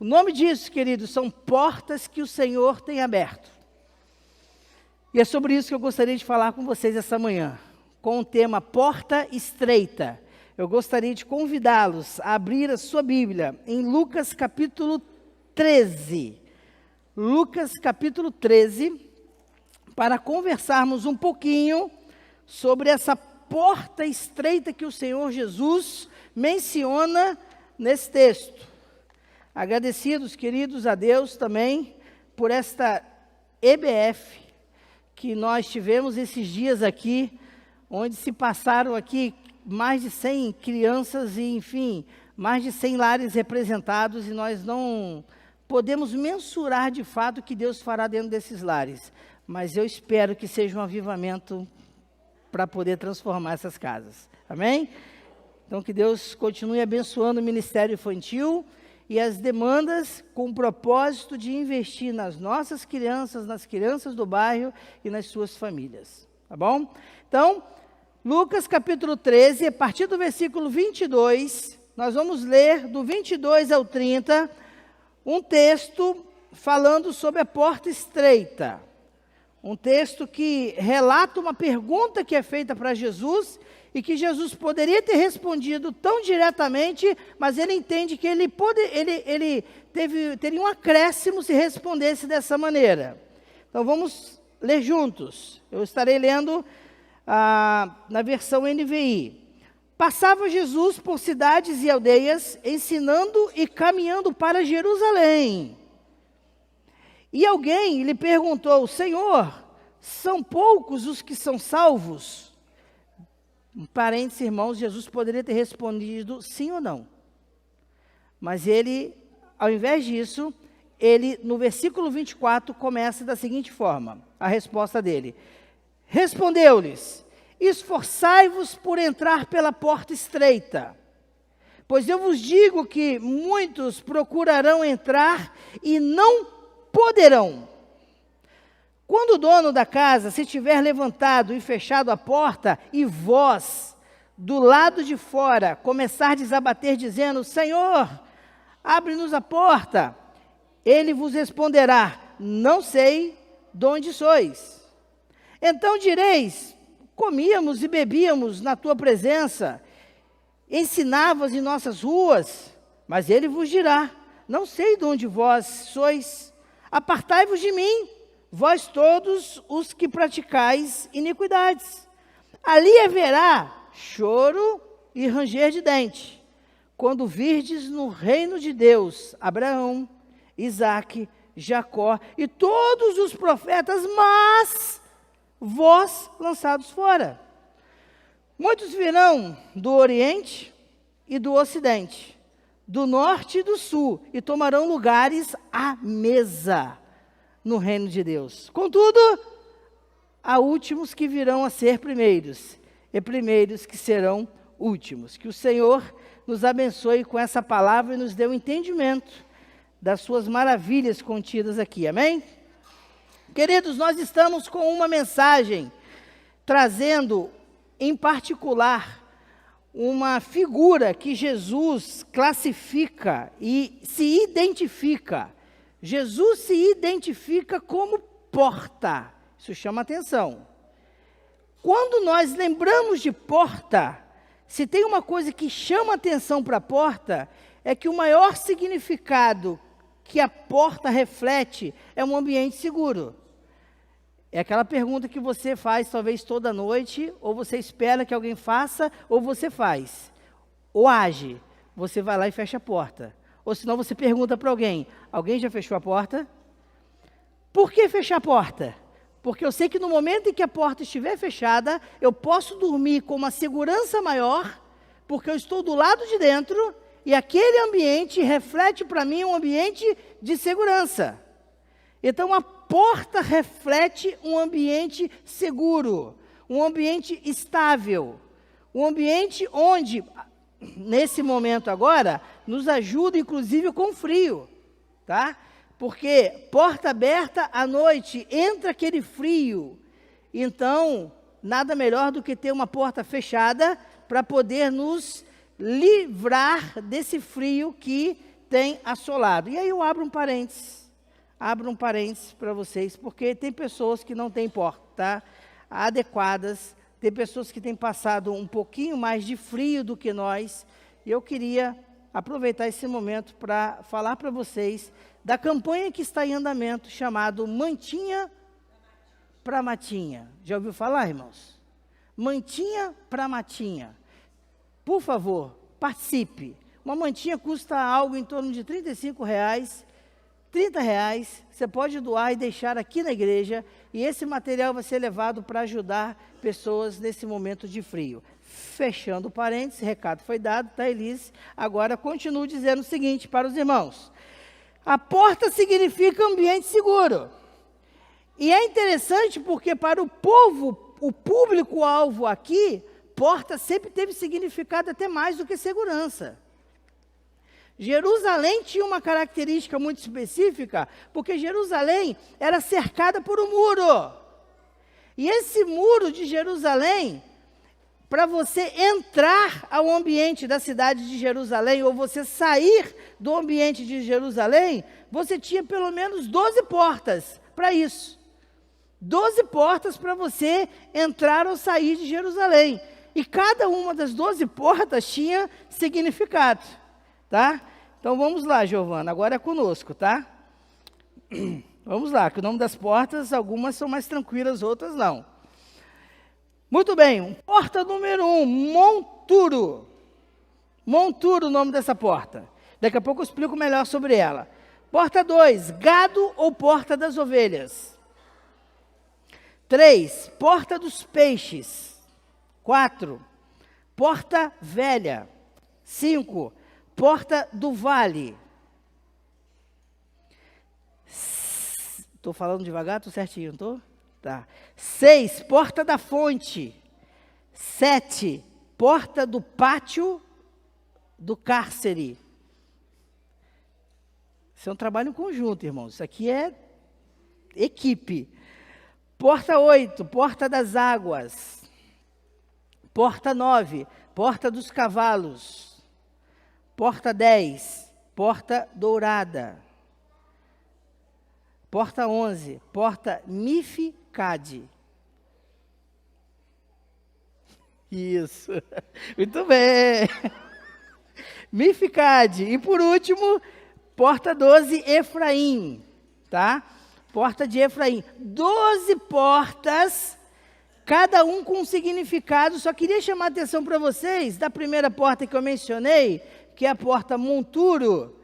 nome disso, queridos, são portas que o Senhor tem aberto. E é sobre isso que eu gostaria de falar com vocês essa manhã, com o tema Porta Estreita. Eu gostaria de convidá-los a abrir a sua Bíblia em Lucas capítulo 13. Lucas capítulo 13, para conversarmos um pouquinho sobre essa porta estreita que o Senhor Jesus menciona nesse texto. Agradecidos, queridos, a Deus também por esta EBF que nós tivemos esses dias aqui, onde se passaram aqui mais de 100 crianças e, enfim, mais de 100 lares representados, e nós não podemos mensurar de fato o que Deus fará dentro desses lares, mas eu espero que seja um avivamento para poder transformar essas casas, amém? Então que Deus continue abençoando o ministério infantil e as demandas com o propósito de investir nas nossas crianças, nas crianças do bairro e nas suas famílias, tá bom? Então, Lucas capítulo 13, a partir do versículo 22, nós vamos ler do 22 ao 30, um texto falando sobre a porta estreita. Um texto que relata uma pergunta que é feita para Jesus e que Jesus poderia ter respondido tão diretamente, mas ele entende que ele teria um acréscimo se respondesse dessa maneira. Então vamos ler juntos. Eu estarei lendo na versão NVI. Passava Jesus por cidades e aldeias, ensinando e caminhando para Jerusalém. E alguém lhe perguntou: Senhor, são poucos os que são salvos? Parênteses, irmãos, Jesus poderia ter respondido sim ou não. Mas ele, ao invés disso, ele, no versículo 24, começa da seguinte forma, a resposta dele. Respondeu-lhes: esforçai-vos por entrar pela porta estreita, pois eu vos digo que muitos procurarão entrar e não poderão. Quando o dono da casa se tiver levantado e fechado a porta, e vós, do lado de fora, começardes a bater, dizendo: Senhor, abre-nos a porta, ele vos responderá: não sei de onde sois. Então direis: comíamos e bebíamos na tua presença, ensinavas em nossas ruas. Mas ele vos dirá: não sei de onde vós sois, apartai-vos de mim, vós todos os que praticais iniquidades. Ali haverá choro e ranger de dente, quando virdes no reino de Deus Abraão, Isaque, Jacó e todos os profetas, mas vós lançados fora. Muitos virão do Oriente e do Ocidente, do Norte e do Sul, e tomarão lugares à mesa no reino de Deus. Contudo, há últimos que virão a ser primeiros, e primeiros que serão últimos. Que o Senhor nos abençoe com essa palavra e nos dê o entendimento das suas maravilhas contidas aqui, amém? Queridos, nós estamos com uma mensagem, trazendo em particular uma figura que Jesus classifica e se identifica. Jesus se identifica como porta. Isso chama atenção. Quando nós lembramos de porta, se tem uma coisa que chama atenção para a porta, é que o maior significado que a porta reflete é um ambiente seguro. É aquela pergunta que você faz talvez toda noite, ou você espera que alguém faça, ou você faz. Ou age, você vai lá e fecha a porta. Ou senão você pergunta para alguém: alguém já fechou a porta? Por que fechar a porta? Porque eu sei que no momento em que a porta estiver fechada, eu posso dormir com uma segurança maior, porque eu estou do lado de dentro, e aquele ambiente reflete para mim um ambiente de segurança. Então a porta reflete um ambiente seguro, um ambiente estável, um ambiente onde, nesse momento agora, nos ajuda inclusive com frio, tá? Porque porta aberta à noite, entra aquele frio. Então, nada melhor do que ter uma porta fechada para poder nos livrar desse frio que tem assolado. E aí eu abro um parênteses para vocês, porque tem pessoas que não têm porta adequadas, tem pessoas que têm passado um pouquinho mais de frio do que nós, e eu queria aproveitar esse momento para falar para vocês da campanha que está em andamento, chamado Mantinha para Matinha. Já ouviu falar, irmãos? Mantinha para Matinha. Por favor, participe. Uma mantinha custa algo em torno de R$35, R$30, você pode doar e deixar aqui na igreja, e esse material vai ser levado para ajudar pessoas nesse momento de frio. Fechando parênteses, recado foi dado, tá, Elise? Agora continuo dizendo o seguinte para os irmãos. A porta significa ambiente seguro. E é interessante porque para o povo, o público-alvo aqui, porta sempre teve significado até mais do que segurança. Jerusalém tinha uma característica muito específica, porque Jerusalém era cercada por um muro. E esse muro de Jerusalém, para você entrar ao ambiente da cidade de Jerusalém, ou você sair do ambiente de Jerusalém, você tinha pelo menos 12 portas para isso. 12 portas para você entrar ou sair de Jerusalém. E cada uma das 12 portas tinha significado, tá? Então vamos lá, Giovana, agora é conosco, tá? Vamos lá, que o nome das portas, algumas são mais tranquilas, outras não. Muito bem, porta número 1, Monturo. Monturo o nome dessa porta. Daqui a pouco eu explico melhor sobre ela. Porta 2, Gado ou Porta das Ovelhas. 3, Porta dos Peixes. 4, Porta Velha. 5, Porta do Vale. Estou falando devagar, estou certinho, estou? Tá. 6, Porta da Fonte. 7, Porta do Pátio do Cárcere. Isso é um trabalho em conjunto, irmãos. Isso aqui é equipe. Porta 8, Porta das Águas. Porta 9, Porta dos Cavalos. Porta 10, Porta Dourada. Porta 11, Porta Mificade. Isso, muito bem. Mificade. E por último, Porta 12, Efraim, tá? Porta de Efraim. 12 portas, cada um com um significado. Só queria chamar a atenção para vocês da primeira porta que eu mencionei, que é a porta Monturo.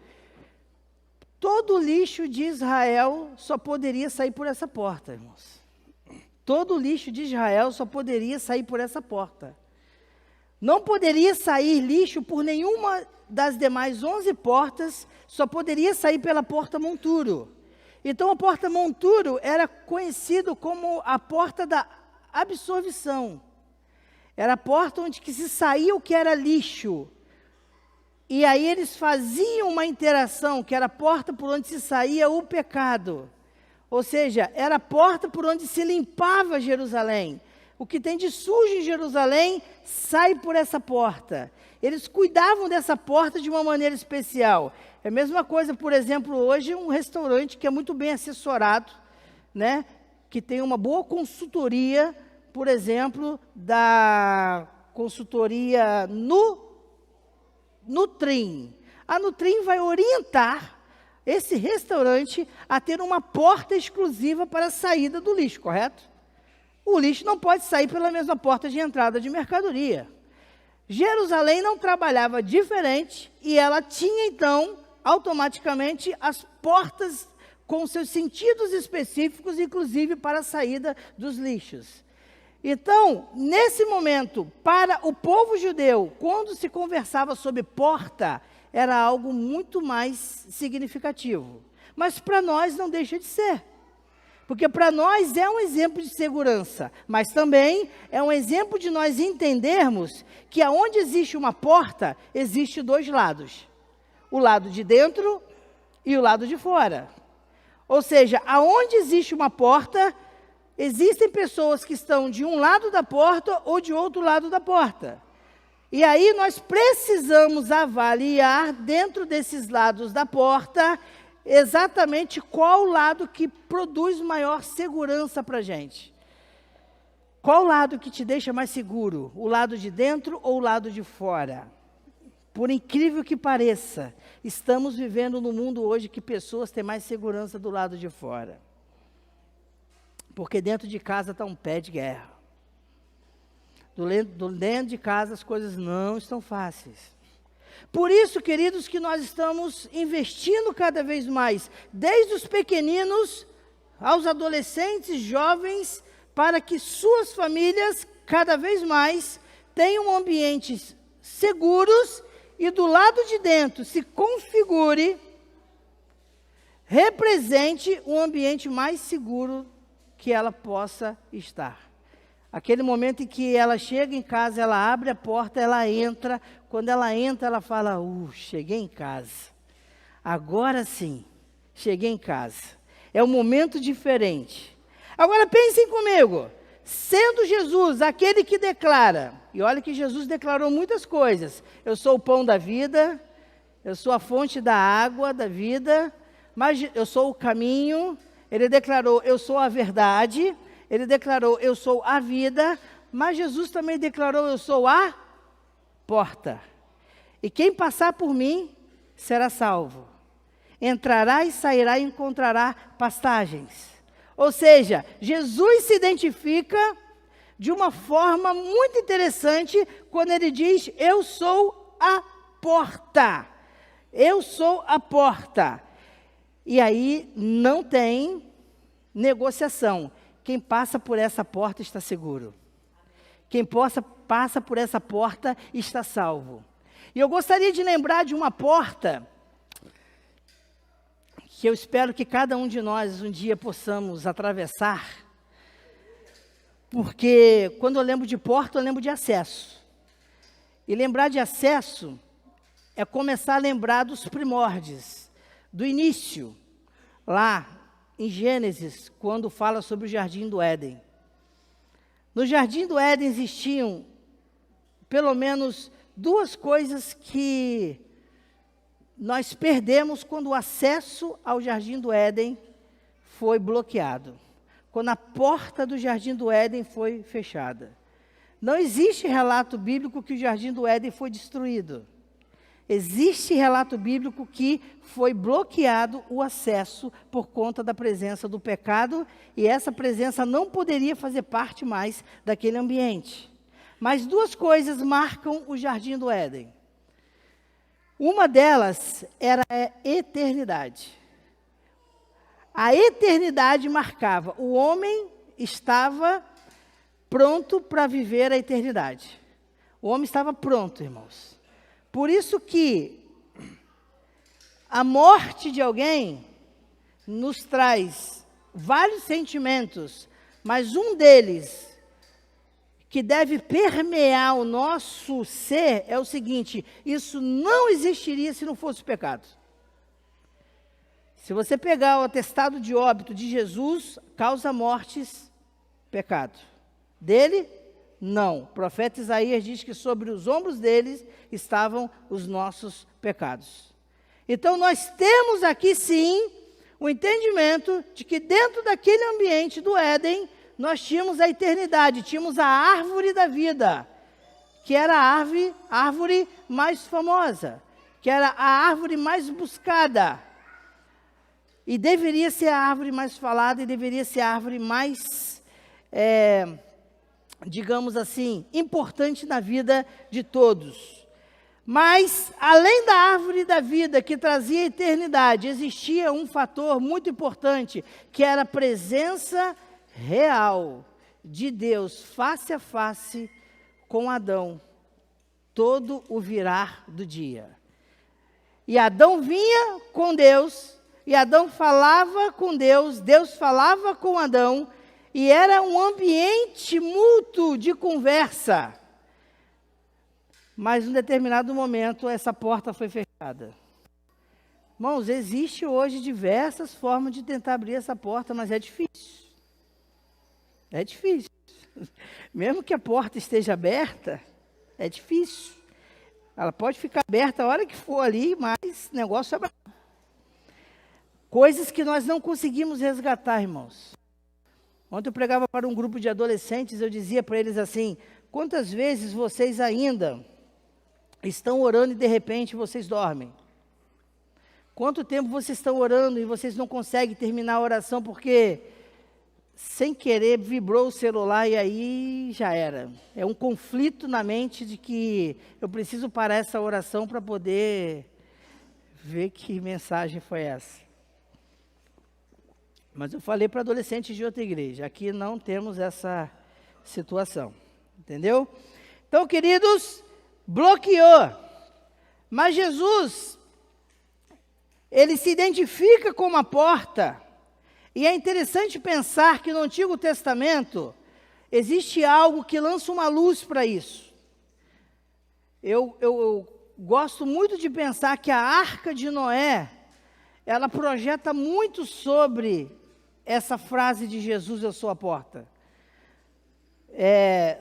Todo lixo de Israel só poderia sair por essa porta, irmãos. Todo lixo de Israel só poderia sair por essa porta. Não poderia sair lixo por nenhuma das demais 11 portas, só poderia sair pela porta Monturo. Então a porta Monturo era conhecido como a porta da absorção. Era a porta onde que se saía o que era lixo. E aí eles faziam uma interação, que era a porta por onde se saía o pecado. Ou seja, era a porta por onde se limpava Jerusalém. O que tem de sujo em Jerusalém sai por essa porta. Eles cuidavam dessa porta de uma maneira especial. É a mesma coisa, por exemplo, hoje um restaurante que é muito bem assessorado, né? Que tem uma boa consultoria, por exemplo, da consultoria Nutrim. A Nutrim vai orientar esse restaurante a ter uma porta exclusiva para a saída do lixo, correto? O lixo não pode sair pela mesma porta de entrada de mercadoria. Jerusalém não trabalhava diferente e ela tinha, então, automaticamente as portas com seus sentidos específicos, inclusive para a saída dos lixos. Então, nesse momento, para o povo judeu, quando se conversava sobre porta, era algo muito mais significativo. Mas para nós não deixa de ser. Porque para nós é um exemplo de segurança, mas também é um exemplo de nós entendermos que aonde existe uma porta, existe dois lados. O lado de dentro e o lado de fora. Ou seja, aonde existe uma porta, existem pessoas que estão de um lado da porta ou de outro lado da porta. E aí nós precisamos avaliar dentro desses lados da porta exatamente qual lado que produz maior segurança para a gente. Qual lado que te deixa mais seguro? O lado de dentro ou o lado de fora? Por incrível que pareça, estamos vivendo num mundo hoje que pessoas têm mais segurança do lado de fora. Porque dentro de casa está um pé de guerra. Dentro de casa as coisas não estão fáceis. Por isso, queridos, que nós estamos investindo cada vez mais, desde os pequeninos aos adolescentes, jovens, para que suas famílias cada vez mais tenham ambientes seguros e do lado de dentro se configure, represente um ambiente mais seguro que ela possa estar. Aquele momento em que ela chega em casa, ela abre a porta, ela entra. Quando ela entra, ela fala, cheguei em casa. Agora sim, cheguei em casa. É um momento diferente. Agora pensem comigo, sendo Jesus aquele que declara, e olha que Jesus declarou muitas coisas. Eu sou o pão da vida, eu sou a fonte da água da vida, mas eu sou o caminho. Ele declarou, eu sou a verdade. Ele declarou, eu sou a vida, mas Jesus também declarou, eu sou a porta. E quem passar por mim será salvo. Entrará e sairá e encontrará pastagens. Ou seja, Jesus se identifica de uma forma muito interessante quando ele diz, eu sou a porta. Eu sou a porta. E aí não tem negociação. Quem passa por essa porta está seguro. Quem passa por essa porta está salvo. E eu gostaria de lembrar de uma porta que eu espero que cada um de nós um dia possamos atravessar. Porque quando eu lembro de porta, eu lembro de acesso. E lembrar de acesso é começar a lembrar dos primórdios, do início, lá em Gênesis, quando fala sobre o Jardim do Éden. No Jardim do Éden existiam, pelo menos, duas coisas que nós perdemos quando o acesso ao Jardim do Éden foi bloqueado. Quando a porta do Jardim do Éden foi fechada. Não existe relato bíblico que o Jardim do Éden foi destruído. Existe relato bíblico que foi bloqueado o acesso por conta da presença do pecado, e essa presença não poderia fazer parte mais daquele ambiente. Mas duas coisas marcam o Jardim do Éden. Uma delas era a eternidade. A eternidade marcava, o homem estava pronto para viver a eternidade. O homem estava pronto, irmãos. Por isso que a morte de alguém nos traz vários sentimentos, mas um deles que deve permear o nosso ser é o seguinte: isso não existiria se não fosse o pecado. Se você pegar o atestado de óbito de Jesus, causa mortes, pecado. Dele, não. O profeta Isaías diz que sobre os ombros deles estavam os nossos pecados. Então nós temos aqui sim o entendimento de que dentro daquele ambiente do Éden, nós tínhamos a eternidade, tínhamos a árvore da vida, que era a árvore mais famosa, que era a árvore mais buscada. E deveria ser a árvore mais falada e deveria ser a árvore mais, digamos assim, importante na vida de todos. Mas, além da árvore da vida que trazia a eternidade, existia um fator muito importante, que era a presença real de Deus, face a face com Adão, todo o virar do dia. E Adão vinha com Deus, e Adão falava com Deus, Deus falava com Adão, e era um ambiente mútuo de conversa. Mas, em um determinado momento, essa porta foi fechada. Irmãos, existe hoje diversas formas de tentar abrir essa porta, mas é difícil. É difícil. Mesmo que a porta esteja aberta, é difícil. Ela pode ficar aberta a hora que for ali, mas o negócio é bravo. Coisas que nós não conseguimos resgatar, irmãos. Ontem eu pregava para um grupo de adolescentes, eu dizia para eles assim: quantas vezes vocês ainda estão orando e de repente vocês dormem? Quanto tempo vocês estão orando e vocês não conseguem terminar a oração porque, sem querer, vibrou o celular e aí já era. É um conflito na mente de que eu preciso parar essa oração para poder ver que mensagem foi essa. Mas eu falei para adolescentes de outra igreja, aqui não temos essa situação, entendeu? Então, queridos, bloqueou. Mas Jesus, ele se identifica como a porta. E é interessante pensar que no Antigo Testamento existe algo que lança uma luz para isso. Eu gosto muito de pensar que a Arca de Noé, ela projeta muito sobre essa frase de Jesus, eu sou a porta.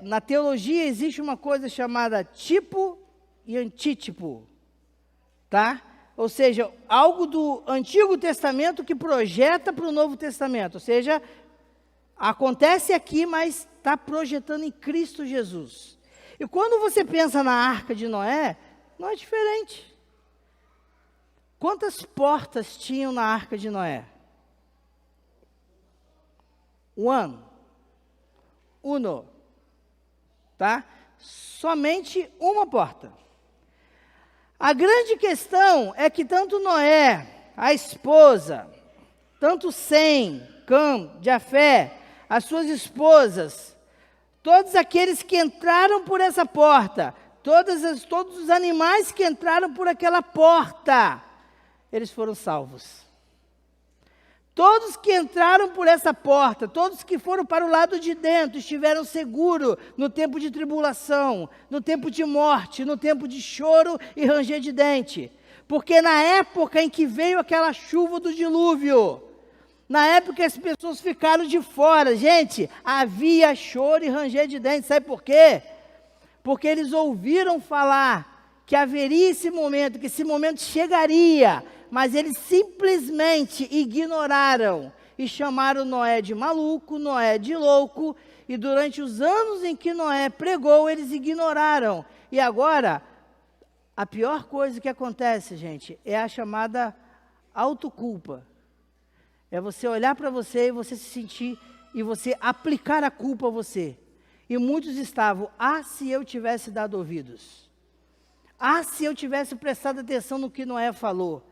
Na teologia existe uma coisa chamada tipo e antítipo, tá? Ou seja, algo do Antigo Testamento que projeta para o Novo Testamento. Ou seja, acontece aqui, mas está projetando em Cristo Jesus. E quando você pensa na Arca de Noé, não é diferente. Quantas portas tinham na Arca de Noé? Uno, tá? Somente uma porta. A grande questão é que tanto Noé, a esposa, tanto Sem, Cam, Jafé, as suas esposas, todos aqueles que entraram por essa porta, todos os animais que entraram por aquela porta, eles foram salvos. Todos que entraram por essa porta, todos que foram para o lado de dentro, estiveram seguros no tempo de tribulação, no tempo de morte, no tempo de choro e ranger de dente. Porque na época em que veio aquela chuva do dilúvio, na época as pessoas ficaram de fora. Gente, havia choro e ranger de dente. Sabe por quê? Porque eles ouviram falar que haveria esse momento, que esse momento chegaria, mas eles simplesmente ignoraram e chamaram Noé de maluco, Noé de louco, e durante os anos em que Noé pregou, eles ignoraram. E agora, a pior coisa que acontece, gente, é a chamada autoculpa. É você olhar para você e você se sentir, e você aplicar a culpa a você. E muitos estavam, se eu tivesse dado ouvidos. Se eu tivesse prestado atenção no que Noé falou.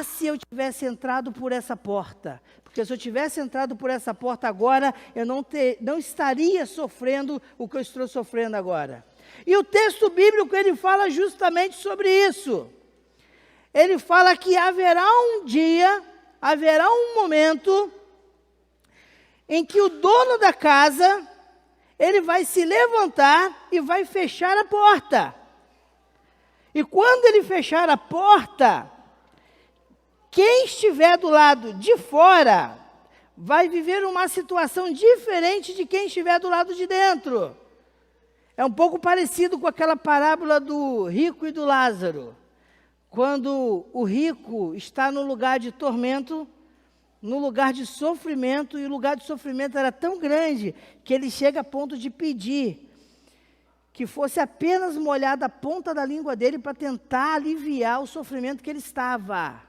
Se eu tivesse entrado por essa porta. Porque se eu tivesse entrado por essa porta agora, eu não estaria sofrendo o que eu estou sofrendo agora. E o texto bíblico, ele fala justamente sobre isso. Ele fala que haverá um dia, haverá um momento, em que o dono da casa, ele vai se levantar e vai fechar a porta. E quando ele fechar a porta, quem estiver do lado de fora vai viver uma situação diferente de quem estiver do lado de dentro. É um pouco parecido com aquela parábola do rico e do Lázaro. Quando o rico está no lugar de tormento, no lugar de sofrimento, e o lugar de sofrimento era tão grande que ele chega a ponto de pedir que fosse apenas molhada a ponta da língua dele para tentar aliviar o sofrimento que ele estava.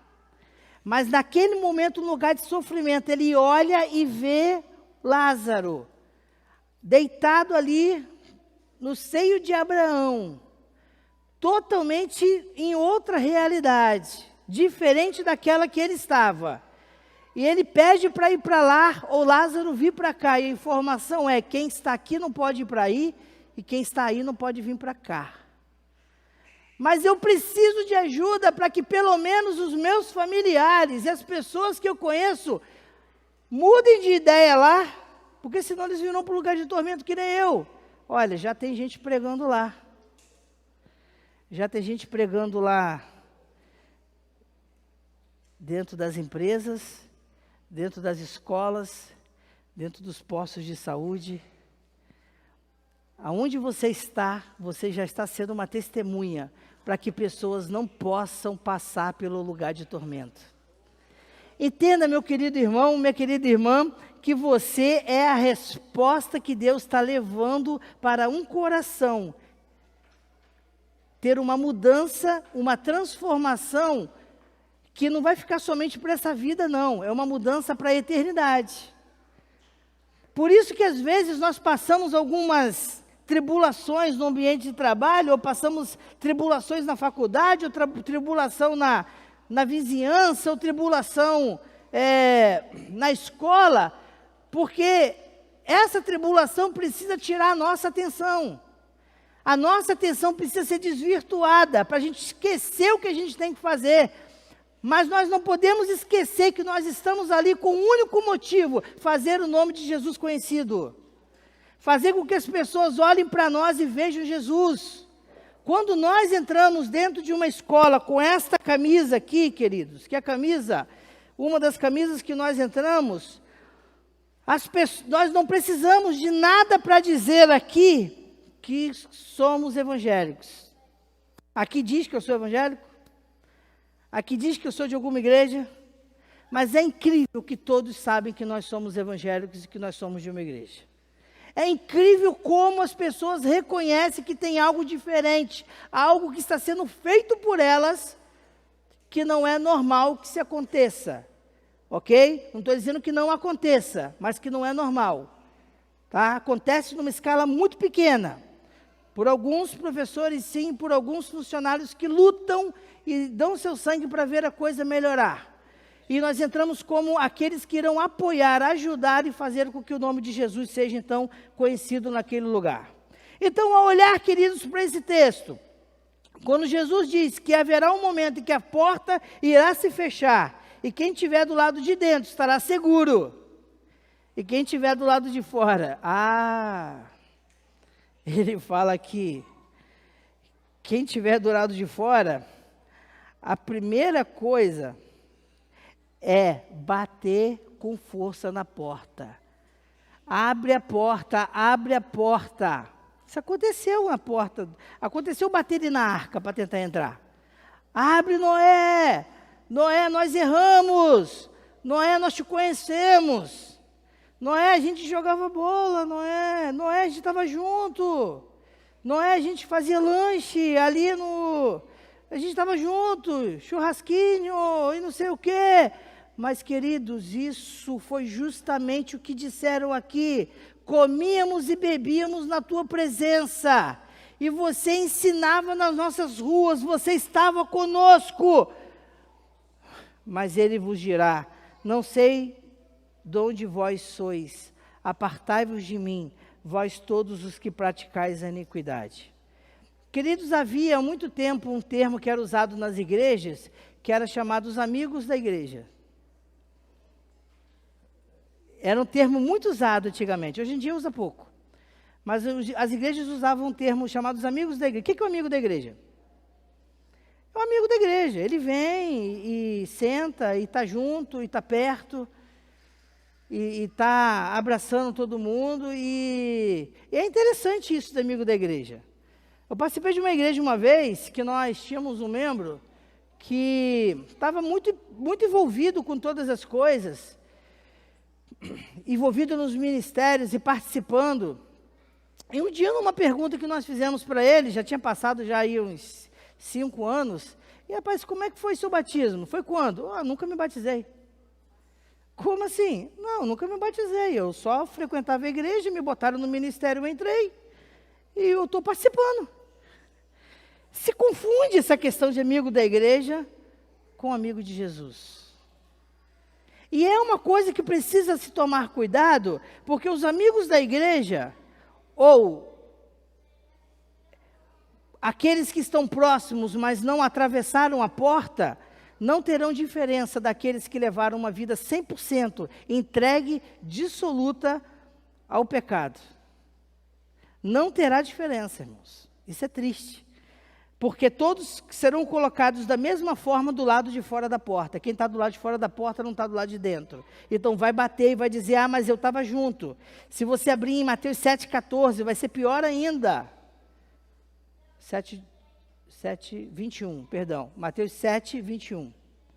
Mas naquele momento, no lugar de sofrimento, ele olha e vê Lázaro deitado ali no seio de Abraão, totalmente em outra realidade, diferente daquela que ele estava. E ele pede para ir para lá, ou Lázaro vir para cá, e a informação é, quem está aqui não pode ir para aí, e quem está aí não pode vir para cá. Mas eu preciso de ajuda para que pelo menos os meus familiares e as pessoas que eu conheço mudem de ideia lá, porque senão eles virão para o lugar de tormento que nem eu. Olha, já tem gente pregando lá. Já tem gente pregando lá dentro das empresas, dentro das escolas, dentro dos postos de saúde. Aonde você está, você já está sendo uma testemunha. para que pessoas não possam passar pelo lugar de tormento. Entenda, meu querido irmão, minha querida irmã, que você é a resposta que Deus está levando para um coração ter uma mudança, uma transformação, que não vai ficar somente para essa vida, não. É uma mudança para a eternidade. Por isso que às vezes nós passamos algumas tribulações no ambiente de trabalho, ou passamos tribulações na faculdade, ou tribulação na vizinhança, ou tribulação na escola, porque essa tribulação precisa tirar a nossa atenção. A nossa atenção precisa ser desvirtuada, para a gente esquecer o que a gente tem que fazer. Mas nós não podemos esquecer que nós estamos ali com um único motivo: fazer o nome de Jesus conhecido. Fazer com que as pessoas olhem para nós e vejam Jesus. Quando nós entramos dentro de uma escola com esta camisa aqui, queridos, que é a camisa, uma das camisas que nós entramos, nós não precisamos de nada para dizer aqui que somos evangélicos. Aqui diz que eu sou evangélico, aqui diz que eu sou de alguma igreja, mas é incrível que todos sabem que nós somos evangélicos e que nós somos de uma igreja. É incrível como as pessoas reconhecem que tem algo diferente, algo que está sendo feito por elas, que não é normal que se aconteça, ok? Não estou dizendo que não aconteça, mas que não é normal, tá? Acontece numa escala muito pequena, por alguns professores sim, por alguns funcionários que lutam e dão seu sangue para ver a coisa melhorar. E nós entramos como aqueles que irão apoiar, ajudar e fazer com que o nome de Jesus seja, então, conhecido naquele lugar. Então, ao olhar, queridos, para esse texto, quando Jesus diz que haverá um momento em que a porta irá se fechar, e quem estiver do lado de dentro estará seguro, e quem estiver do lado de fora, ele fala que quem estiver do lado de fora, a primeira coisa é bater com força na porta. Abre a porta, abre a porta. Isso aconteceu na porta, aconteceu bater na arca para tentar entrar. Abre, Noé, Noé, nós erramos, Noé, nós te conhecemos, Noé, a gente jogava bola, Noé, a gente estava junto, Noé, a gente fazia lanche ali a gente estava junto, churrasquinho e não sei o quê. Mas, queridos, isso foi justamente o que disseram aqui: comíamos e bebíamos na tua presença, e você ensinava nas nossas ruas, você estava conosco. Mas ele vos dirá: não sei de onde vós sois, apartai-vos de mim, vós todos os que praticais a iniquidade. Queridos, havia há muito tempo um termo que era usado nas igrejas, que era chamado os amigos da igreja. Era um termo muito usado antigamente, hoje em dia usa pouco. Mas as igrejas usavam um termo chamado os amigos da igreja. O que é o amigo da igreja? É o amigo da igreja, ele vem e senta, e está junto, e está perto, e está abraçando todo mundo, e é interessante isso do amigo da igreja. Eu participei de uma igreja uma vez, que nós tínhamos um membro que estava muito, muito envolvido com todas as coisas, envolvido nos ministérios e participando. E um dia, numa pergunta que nós fizemos para ele, já tinha passado já aí uns 5 anos, e rapaz, como é que foi seu batismo? Foi quando? Nunca me batizei. Como assim? Não, nunca me batizei, eu só frequentava a igreja, me botaram no ministério, eu entrei, e eu estou participando. Se confunde essa questão de amigo da igreja com amigo de Jesus. E é uma coisa que precisa se tomar cuidado, porque os amigos da igreja, ou aqueles que estão próximos, mas não atravessaram a porta, não terão diferença daqueles que levaram uma vida 100% entregue, dissoluta ao pecado. Não terá diferença, irmãos. Isso é triste. Porque todos serão colocados da mesma forma do lado de fora da porta. Quem está do lado de fora da porta não está do lado de dentro. Então vai bater e vai dizer: mas eu estava junto. Se você abrir em Mateus 7,14, vai ser pior ainda. 7:21, perdão. Mateus 7:21.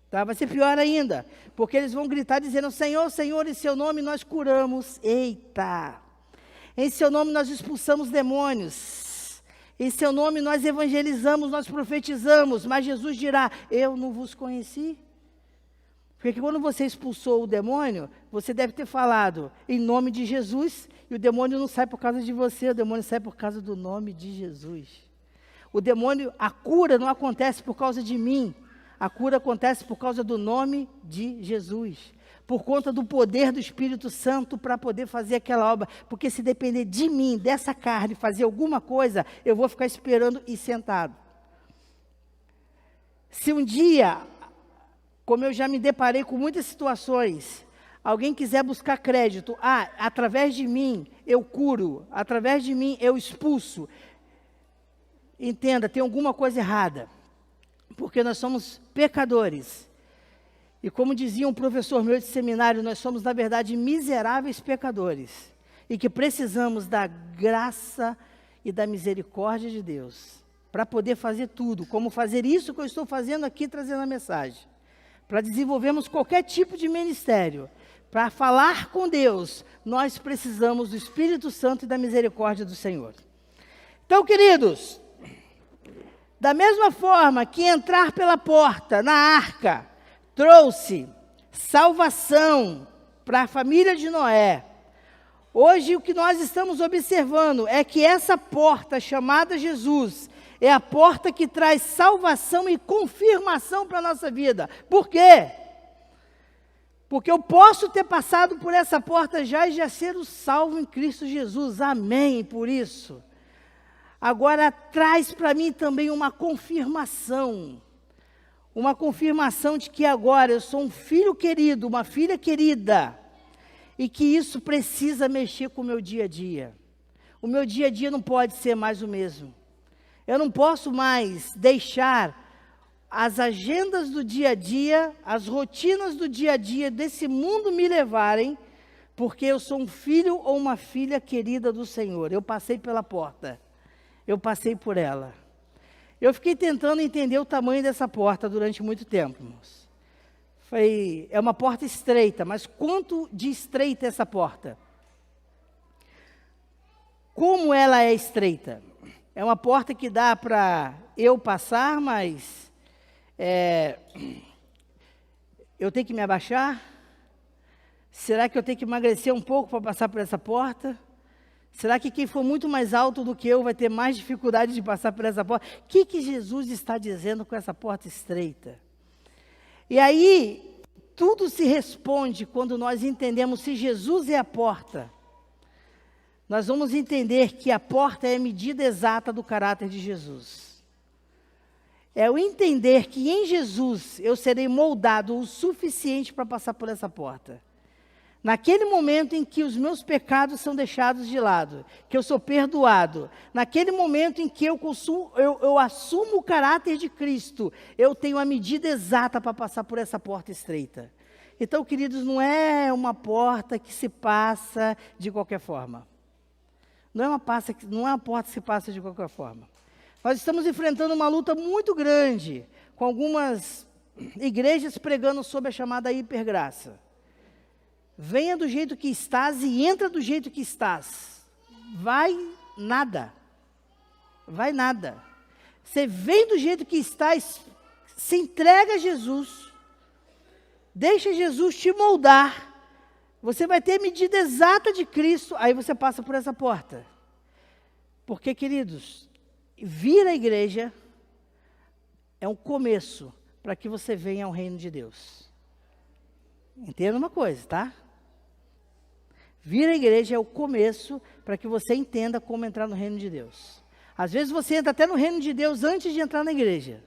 Tá? Vai ser pior ainda, porque eles vão gritar dizendo: Senhor, Senhor, em seu nome nós curamos. Eita! Em seu nome nós expulsamos demônios. Em seu nome nós evangelizamos, nós profetizamos. Mas Jesus dirá: eu não vos conheci. Porque quando você expulsou o demônio, você deve ter falado em nome de Jesus, e o demônio não sai por causa de você, o demônio sai por causa do nome de Jesus. O demônio, a cura não acontece por causa de mim, a cura acontece por causa do nome de Jesus, por conta do poder do Espírito Santo para poder fazer aquela obra, porque se depender de mim, dessa carne, fazer alguma coisa, eu vou ficar esperando e sentado. Se um dia, como eu já me deparei com muitas situações, alguém quiser buscar crédito, através de mim eu curo, através de mim eu expulso, entenda, tem alguma coisa errada, porque nós somos pecadores. E como dizia um professor meu de seminário, nós somos, na verdade, miseráveis pecadores, e que precisamos da graça e da misericórdia de Deus, para poder fazer tudo, como fazer isso que eu estou fazendo aqui, trazendo a mensagem, para desenvolvermos qualquer tipo de ministério, para falar com Deus, nós precisamos do Espírito Santo e da misericórdia do Senhor. Então, queridos, da mesma forma que entrar pela porta na arca trouxe salvação para a família de Noé, hoje o que nós estamos observando é que essa porta chamada Jesus é a porta que traz salvação e confirmação para a nossa vida. Por quê? Porque eu posso ter passado por essa porta já e já ser o salvo em Cristo Jesus. Amém por isso. Agora traz para mim também uma confirmação de que agora eu sou um filho querido, uma filha querida, e que isso precisa mexer com o meu dia a dia. O meu dia a dia não pode ser mais o mesmo. Eu não posso mais deixar as agendas do dia a dia, as rotinas do dia a dia desse mundo me levarem, porque eu sou um filho ou uma filha querida do Senhor. Eu passei pela porta, eu passei por ela. Eu fiquei tentando entender o tamanho dessa porta durante muito tempo, irmãos. É uma porta estreita, mas quanto de estreita é essa porta? Como ela é estreita? É uma porta que dá para eu passar, mas eu tenho que me abaixar? Será que eu tenho que emagrecer um pouco para passar por essa porta? Será que quem for muito mais alto do que eu vai ter mais dificuldade de passar por essa porta? O que Jesus está dizendo com essa porta estreita? E aí, tudo se responde quando nós entendemos se Jesus é a porta. Nós vamos entender que a porta é a medida exata do caráter de Jesus. É o entender que em Jesus eu serei moldado o suficiente para passar por essa porta. Naquele momento em que os meus pecados são deixados de lado, que eu sou perdoado, naquele momento em que eu assumo o caráter de Cristo, eu tenho a medida exata para passar por essa porta estreita. Então, queridos, não é uma porta que se passa de qualquer forma. Não é uma porta que se passa de qualquer forma. Nós estamos enfrentando uma luta muito grande com algumas igrejas pregando sobre a chamada hipergraça. Venha do jeito que estás e entra do jeito que estás. Vai nada. Vai nada. Você vem do jeito que estás, se entrega a Jesus. Deixa Jesus te moldar. Você vai ter a medida exata de Cristo, aí você passa por essa porta. Porque, queridos, vir à igreja é um começo para que você venha ao reino de Deus. Entenda uma coisa, tá? Vir à igreja é o começo para que você entenda como entrar no reino de Deus. Às vezes você entra até no reino de Deus antes de entrar na igreja.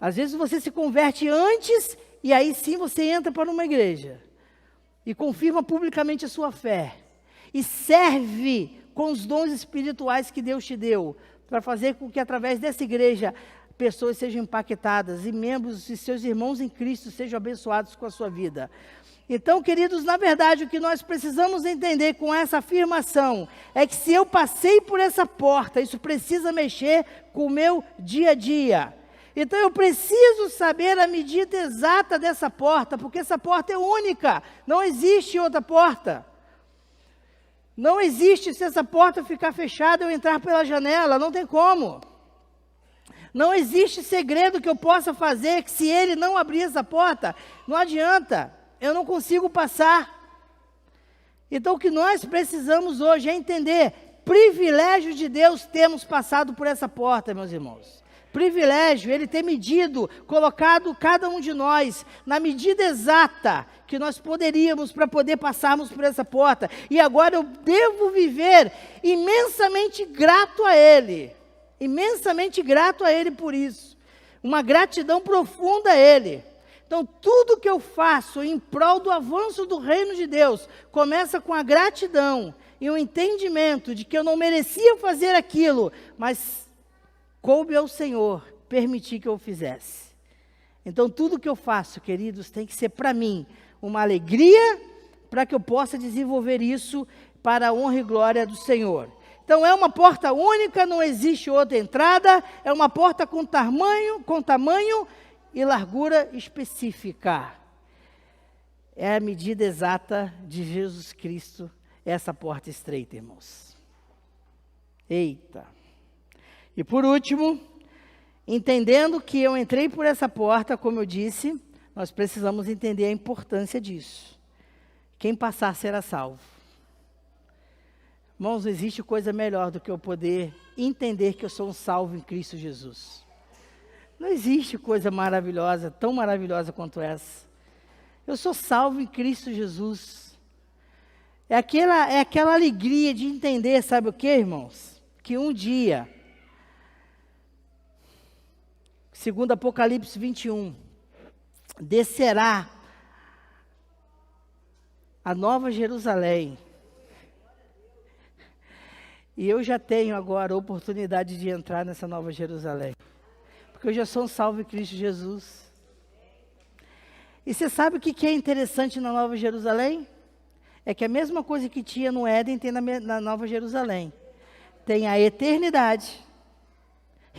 Às vezes você se converte antes e aí sim você entra para uma igreja. E confirma publicamente a sua fé. E serve com os dons espirituais que Deus te deu, para fazer com que através dessa igreja, pessoas sejam impactadas e membros e seus irmãos em Cristo sejam abençoados com a sua vida. Então, queridos, na verdade, o que nós precisamos entender com essa afirmação é que se eu passei por essa porta, isso precisa mexer com o meu dia a dia. Então, eu preciso saber a medida exata dessa porta, porque essa porta é única, não existe outra porta. Não existe, se essa porta ficar fechada, eu entrar pela janela, não tem como. Não existe segredo que eu possa fazer, que se ele não abrir essa porta, não adianta. Eu não consigo passar. Então, o que nós precisamos hoje é entender, privilégio de Deus termos passado por essa porta, meus irmãos. Privilégio, Ele ter medido, colocado cada um de nós na medida exata que nós poderíamos para poder passarmos por essa porta. E agora eu devo viver imensamente grato a Ele. Imensamente grato a Ele por isso. Uma gratidão profunda a Ele. Então, tudo que eu faço em prol do avanço do reino de Deus, começa com a gratidão e o entendimento de que eu não merecia fazer aquilo, mas coube ao Senhor permitir que eu fizesse. Então, tudo que eu faço, queridos, tem que ser para mim uma alegria, para que eu possa desenvolver isso para a honra e glória do Senhor. Então, é uma porta única, não existe outra entrada, é uma porta com tamanho e largura específica. É a medida exata de Jesus Cristo, essa porta estreita, irmãos. Eita! E por último, entendendo que eu entrei por essa porta, como eu disse, nós precisamos entender a importância disso. Quem passar será salvo. Irmãos, não existe coisa melhor do que eu poder entender que eu sou um salvo em Cristo Jesus. Não existe coisa maravilhosa, tão maravilhosa quanto essa. Eu sou salvo em Cristo Jesus. É aquela alegria de entender, sabe o que, irmãos? Que um dia, segundo Apocalipse 21, descerá a Nova Jerusalém. E eu já tenho agora a oportunidade de entrar nessa Nova Jerusalém. Porque eu já sou um salvo em Cristo Jesus. E você sabe o que é interessante na Nova Jerusalém? É que a mesma coisa que tinha no Éden tem na Nova Jerusalém. Tem a eternidade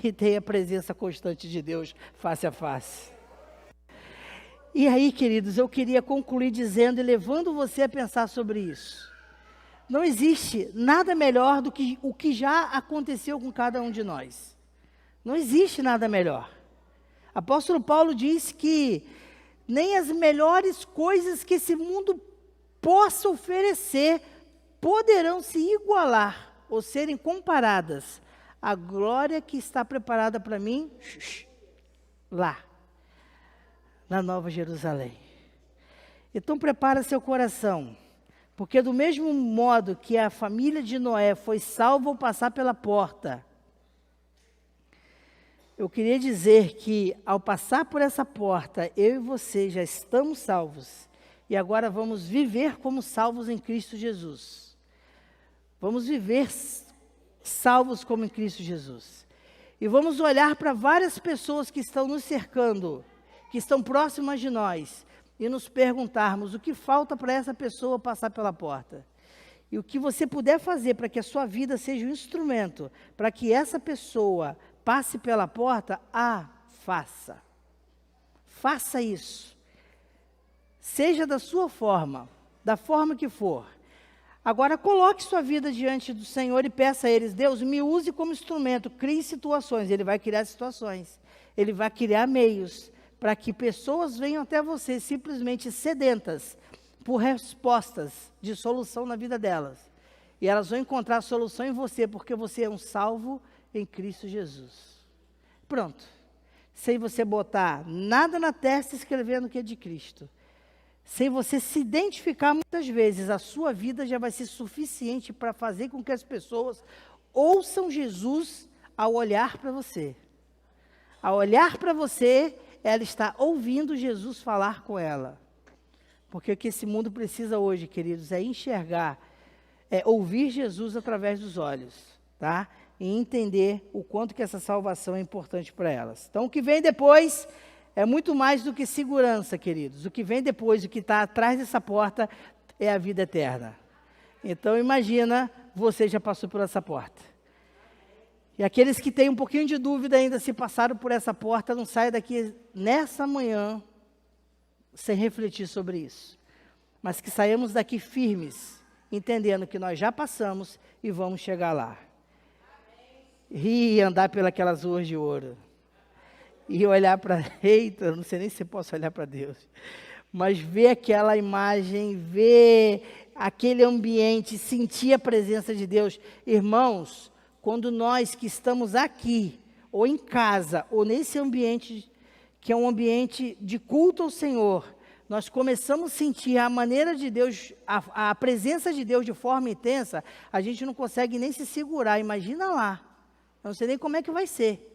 e tem a presença constante de Deus face a face. E aí, queridos, eu queria concluir dizendo e levando você a pensar sobre isso. Não existe nada melhor do que o que já aconteceu com cada um de nós. Não existe nada melhor. Apóstolo Paulo diz que nem as melhores coisas que esse mundo possa oferecer poderão se igualar ou serem comparadas à glória que está preparada para mim lá, na Nova Jerusalém. Então prepara seu coração, porque do mesmo modo que a família de Noé foi salva ao passar pela porta, eu queria dizer que, ao passar por essa porta, eu e você já estamos salvos. E agora vamos viver como salvos em Cristo Jesus. Vamos viver salvos como em Cristo Jesus. E vamos olhar para várias pessoas que estão nos cercando, que estão próximas de nós, e nos perguntarmos o que falta para essa pessoa passar pela porta. E o que você puder fazer para que a sua vida seja um instrumento, para que essa pessoa passe pela porta, faça. Faça isso. Seja da sua forma, da forma que for. Agora, coloque sua vida diante do Senhor e peça a eles, Deus, me use como instrumento, crie situações. Ele vai criar situações. Ele vai criar meios para que pessoas venham até você simplesmente sedentas por respostas de solução na vida delas. E elas vão encontrar a solução em você, porque você é um salvo em Cristo Jesus. Pronto. Sem você botar nada na testa escrevendo que é de Cristo. Sem você se identificar muitas vezes, a sua vida já vai ser suficiente para fazer com que as pessoas ouçam Jesus ao olhar para você. Ao olhar para você, ela está ouvindo Jesus falar com ela. Porque o que esse mundo precisa hoje, queridos, é enxergar, é ouvir Jesus através dos olhos, tá? E entender o quanto que essa salvação é importante para elas. Então, o que vem depois é muito mais do que segurança, queridos. O que vem depois, o que está atrás dessa porta, é a vida eterna. Então imagina, você já passou por essa porta. E aqueles que têm um pouquinho de dúvida ainda se passaram por essa porta, não saiam daqui nessa manhã sem refletir sobre isso. Mas que saímos daqui firmes, entendendo que nós já passamos e vamos chegar lá. E andar pelas ruas de ouro. E olhar para... Eita, não sei nem se posso olhar para Deus. Mas ver aquela imagem, ver aquele ambiente, sentir a presença de Deus. Irmãos, quando nós que estamos aqui, ou em casa, ou nesse ambiente, que é um ambiente de culto ao Senhor, nós começamos a sentir a maneira de Deus, a presença de Deus de forma intensa, a gente não consegue nem se segurar, imagina lá. Eu não sei nem como é que vai ser.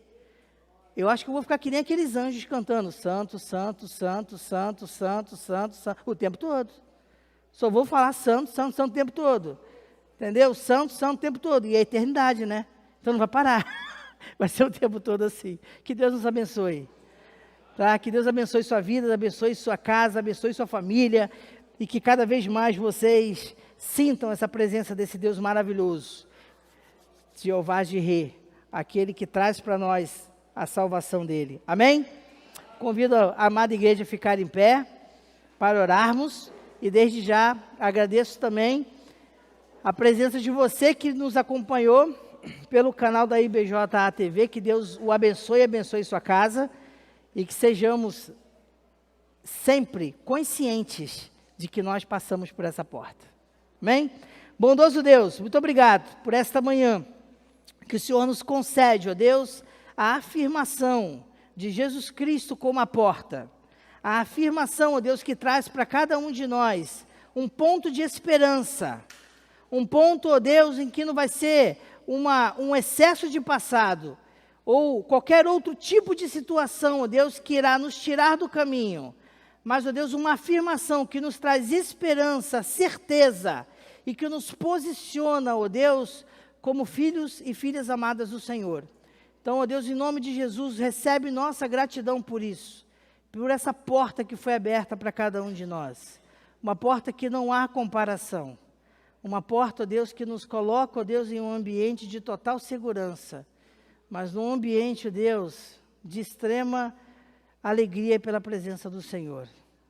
Eu acho que eu vou ficar que nem aqueles anjos cantando, santo, santo, santo, santo, santo, santo, santo, o tempo todo. Só vou falar santo, santo, santo o tempo todo. Entendeu? Santo, santo o tempo todo. E é a eternidade, né? Então não vai parar. Vai ser o tempo todo assim. Que Deus nos abençoe. Tá? Que Deus abençoe sua vida, abençoe sua casa, abençoe sua família. E que cada vez mais vocês sintam essa presença desse Deus maravilhoso. Jeová Jireh, aquele que traz para nós a salvação dele. Amém? Convido a amada igreja a ficar em pé para orarmos. E desde já agradeço também a presença de você que nos acompanhou pelo canal da IBJA TV, que Deus o abençoe e abençoe sua casa, e que sejamos sempre conscientes de que nós passamos por essa porta. Amém? Bondoso Deus, muito obrigado por esta manhã, que o Senhor nos concede, ó Deus, a afirmação de Jesus Cristo como a porta, a afirmação, ó Deus, que traz para cada um de nós um ponto de esperança, um ponto, ó Deus, em que não vai ser um excesso de passado, ou qualquer outro tipo de situação, ó Deus, que irá nos tirar do caminho, mas, ó Deus, uma afirmação que nos traz esperança, certeza, e que nos posiciona, ó Deus, como filhos e filhas amadas do Senhor. Então, ó Deus, em nome de Jesus, recebe nossa gratidão por isso, por essa porta que foi aberta para cada um de nós, uma porta que não há comparação, uma porta, ó Deus, que nos coloca, ó Deus, em um ambiente de total segurança, mas num ambiente, ó Deus, de extrema alegria pela presença do Senhor.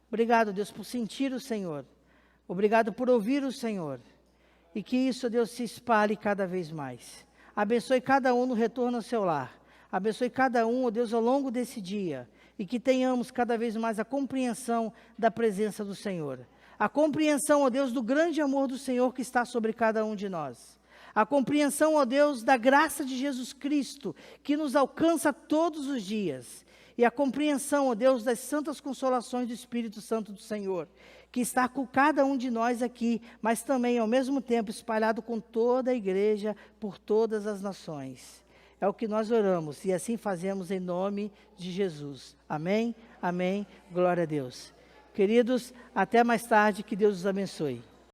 Obrigado, Deus, por sentir o Senhor, obrigado por ouvir o Senhor, e que isso, ó Deus, se espalhe cada vez mais. Abençoe cada um no retorno ao seu lar, abençoe cada um, ó Deus, ao longo desse dia, e que tenhamos cada vez mais a compreensão da presença do Senhor. A compreensão, ó Deus, do grande amor do Senhor que está sobre cada um de nós. A compreensão, ó Deus, da graça de Jesus Cristo, que nos alcança todos os dias. E a compreensão, ó Deus, das santas consolações do Espírito Santo do Senhor, que está com cada um de nós aqui, mas também, ao mesmo tempo, espalhado com toda a igreja, por todas as nações. É o que nós oramos, e assim fazemos em nome de Jesus. Amém, amém, glória a Deus. Queridos, até mais tarde, que Deus os abençoe.